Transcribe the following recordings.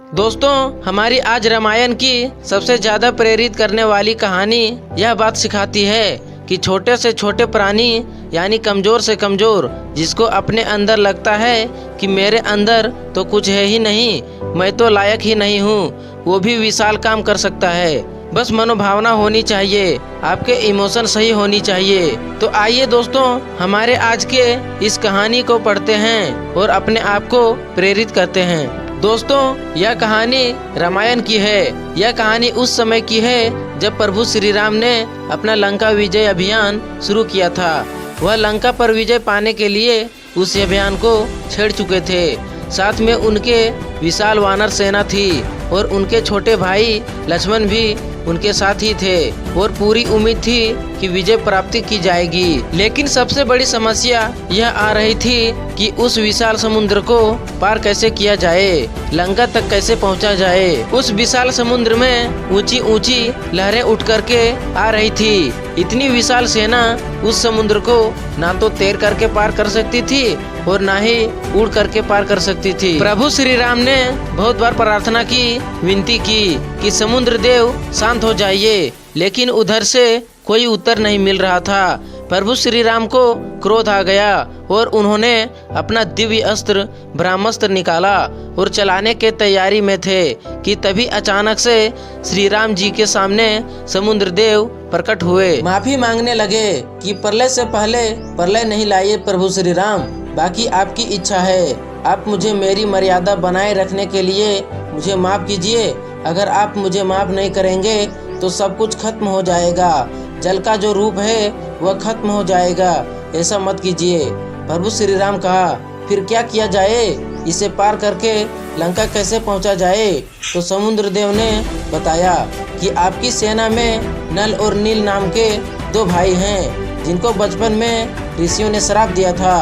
दोस्तों, हमारी आज रामायण की सबसे ज्यादा प्रेरित करने वाली कहानी यह बात सिखाती है कि छोटे से छोटे प्राणी यानी कमजोर से कमजोर जिसको अपने अंदर लगता है कि मेरे अंदर तो कुछ है ही नहीं, मैं तो लायक ही नहीं हूँ, वो भी विशाल काम कर सकता है। बस मनोभावना होनी चाहिए, आपके इमोशन सही होनी चाहिए। तो आइए दोस्तों, हमारे आज के इस कहानी को पढ़ते हैं और अपने आप को प्रेरित करते हैं। दोस्तों, यह कहानी रामायण की है। यह कहानी उस समय की है जब प्रभु श्री राम ने अपना लंका विजय अभियान शुरू किया था। वह लंका पर विजय पाने के लिए उस अभियान को छेड़ चुके थे। साथ में उनके विशाल वानर सेना थी और उनके छोटे भाई लक्ष्मण भी उनके साथ ही थे और पूरी उम्मीद थी कि विजय प्राप्ति की जाएगी। लेकिन सबसे बड़ी समस्या यह आ रही थी कि उस विशाल समुद्र को पार कैसे किया जाए, लंका तक कैसे पहुंचा जाए। उस विशाल समुद्र में ऊंची ऊंची लहरें उठ करके आ रही थी। इतनी विशाल सेना उस समुद्र को ना तो तैर करके पार कर सकती थी और ना ही उड़ करके पार कर सकती थी। प्रभु श्री राम ने बहुत बार प्रार्थना की, विनती की कि समुद्र देव शांत हो जाइए, लेकिन उधर से कोई उत्तर नहीं मिल रहा था। प्रभु श्री राम को क्रोध आ गया और उन्होंने अपना दिव्य अस्त्र ब्रह्मास्त्र निकाला और चलाने के तैयारी में थे कि तभी अचानक से श्री राम जी के सामने समुद्र देव प्रकट हुए। माफी मांगने लगे कि प्रलय से पहले प्रलय नहीं लाइए प्रभु श्री राम, बाकी आपकी इच्छा है। आप मुझे मेरी मर्यादा बनाए रखने के लिए मुझे माफ कीजिए। अगर आप मुझे माफ नहीं करेंगे तो सब कुछ खत्म हो जाएगा, जल का जो रूप है वह खत्म हो जाएगा, ऐसा मत कीजिए। प्रभु श्री राम कहा, फिर क्या किया जाए, इसे पार करके लंका कैसे पहुंचा जाए? तो समुद्र देव ने बताया कि आपकी सेना में नल और नील नाम के दो भाई हैं, जिनको बचपन में ऋषियों ने श्राप दिया था,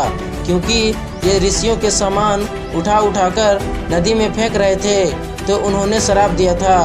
क्योंकि ये ऋषियों के सामान उठा उठाकर नदी में फेंक रहे थे। तो उन्होंने श्राप दिया था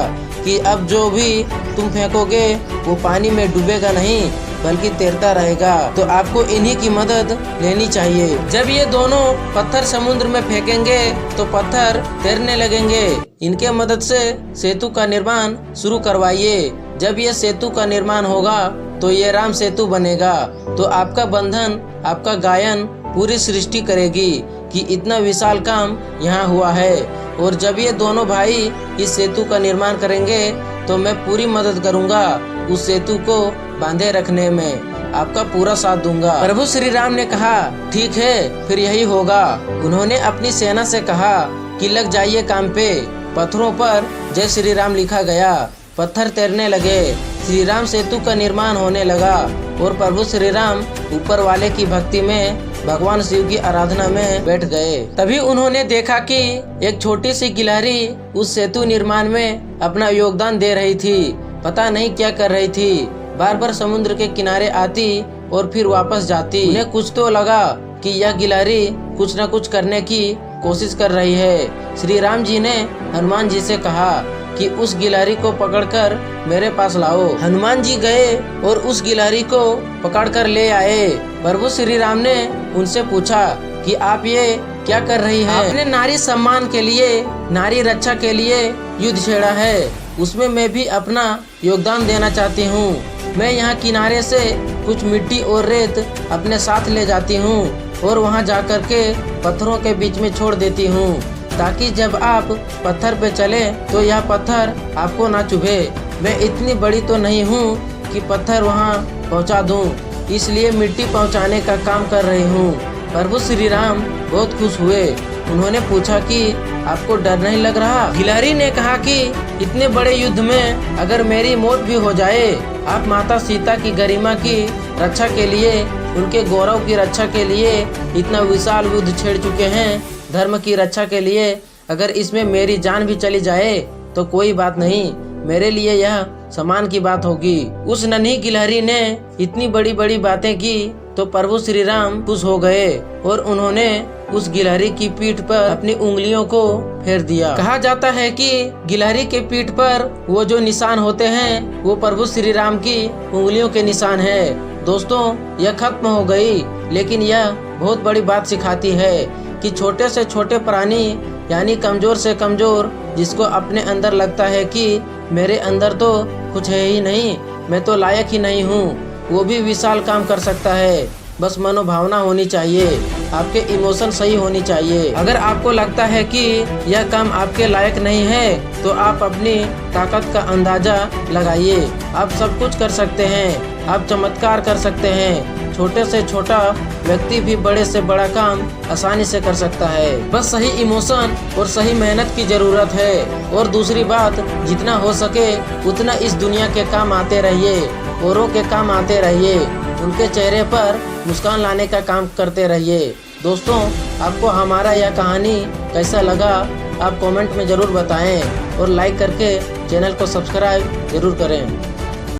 कि अब जो भी तुम फेंकोगे वो पानी में डूबेगा नहीं बल्कि तैरता रहेगा। तो आपको इन्हीं की मदद लेनी चाहिए। जब ये दोनों पत्थर समुद्र में फेंकेंगे तो पत्थर तैरने लगेंगे। इनके मदद से सेतु का निर्माण शुरू करवाइए। जब ये सेतु का निर्माण होगा तो ये राम सेतु बनेगा। तो आपका बंधन, आपका गायन पूरी सृष्टि करेगी कि इतना विशाल काम यहाँ हुआ है। और जब ये दोनों भाई इस सेतु का निर्माण करेंगे तो मैं पूरी मदद करूँगा, उस सेतु को बांधे रखने में आपका पूरा साथ दूंगा। प्रभु श्री राम ने कहा, ठीक है, फिर यही होगा। उन्होंने अपनी सेना से कहा कि लग जाइए काम पे। पत्थरों पर जय श्री राम लिखा गया, पत्थर तैरने लगे, श्री राम सेतु का निर्माण होने लगा और प्रभु श्री राम ऊपर वाले की भक्ति में भगवान शिव की आराधना में बैठ गए। तभी उन्होंने देखा कि एक छोटी सी गिलहरी उस सेतु निर्माण में अपना योगदान दे रही थी। पता नहीं क्या कर रही थी, बार बार समुद्र के किनारे आती और फिर वापस जाती। उन्हें कुछ तो लगा कि यह गिलहरी कुछ न कुछ करने की कोशिश कर रही है। श्री राम जी ने हनुमान जी से कहा कि उस गिलहरी को पकड़कर मेरे पास लाओ। हनुमान जी गए और उस गिलहरी को पकड़कर ले आए। प्रभु श्री राम ने उनसे पूछा कि आप ये क्या कर रही हैं? आपने नारी सम्मान के लिए, नारी रक्षा के लिए युद्ध छेड़ा है, उसमें मैं भी अपना योगदान देना चाहती हूँ। मैं यहाँ किनारे से कुछ मिट्टी और रेत अपने साथ ले जाती हूँ और वहाँ जाकर के पत्थरों के बीच में छोड़ देती हूँ, ताकि जब आप पत्थर पे चले तो यह पत्थर आपको ना चुभे। मैं इतनी बड़ी तो नहीं हूँ कि पत्थर वहाँ पहुँचा दूँ, इसलिए मिट्टी पहुँचाने का काम कर रही हूँ। प्रभु श्री राम बहुत खुश हुए। उन्होंने पूछा कि आपको डर नहीं लग रहा? गिलहरी ने कहा कि इतने बड़े युद्ध में अगर मेरी मौत भी हो जाए, आप माता सीता की गरिमा की रक्षा के लिए, उनके गौरव की रक्षा के लिए इतना विशाल युद्ध छेड़ चुके हैं। धर्म की रक्षा के लिए अगर इसमें मेरी जान भी चली जाए तो कोई बात नहीं, मेरे लिए यह सम्मान की बात होगी। उस नन्ही गिलहरी ने इतनी बड़ी बड़ी बातें की तो प्रभु श्री राम खुश हो गए और उन्होंने उस गिलहरी की पीठ पर अपनी उंगलियों को फेर दिया। कहा जाता है कि गिलहरी के पीठ पर वो जो निशान होते हैं वो प्रभु श्री राम की उंगलियों के निशान है। दोस्तों, यह खत्म हो गई, लेकिन यह बहुत बड़ी बात सिखाती है कि छोटे से छोटे प्राणी यानी कमज़ोर से कमज़ोर, जिसको अपने अंदर लगता है कि मेरे अंदर तो कुछ है ही नहीं, मैं तो लायक ही नहीं हूँ, वो भी विशाल काम कर सकता है। बस मनोभावना होनी चाहिए, आपके इमोशन सही होनी चाहिए। अगर आपको लगता है कि यह काम आपके लायक नहीं है तो आप अपनी ताकत का अंदाज़ा लगाइए। आप सब कुछ कर सकते हैं, आप चमत्कार कर सकते हैं। छोटे से छोटा व्यक्ति भी बड़े से बड़ा काम आसानी से कर सकता है। बस सही इमोशन और सही मेहनत की ज़रूरत है। और दूसरी बात, जितना हो सके उतना इस दुनिया के काम आते रहिए, औरों के काम आते रहिए, उनके चेहरे पर मुस्कान लाने का काम करते रहिए। दोस्तों, आपको हमारा यह कहानी कैसा लगा आप कमेंट में ज़रूर बताएं और लाइक करके चैनल को सब्सक्राइब ज़रूर करें।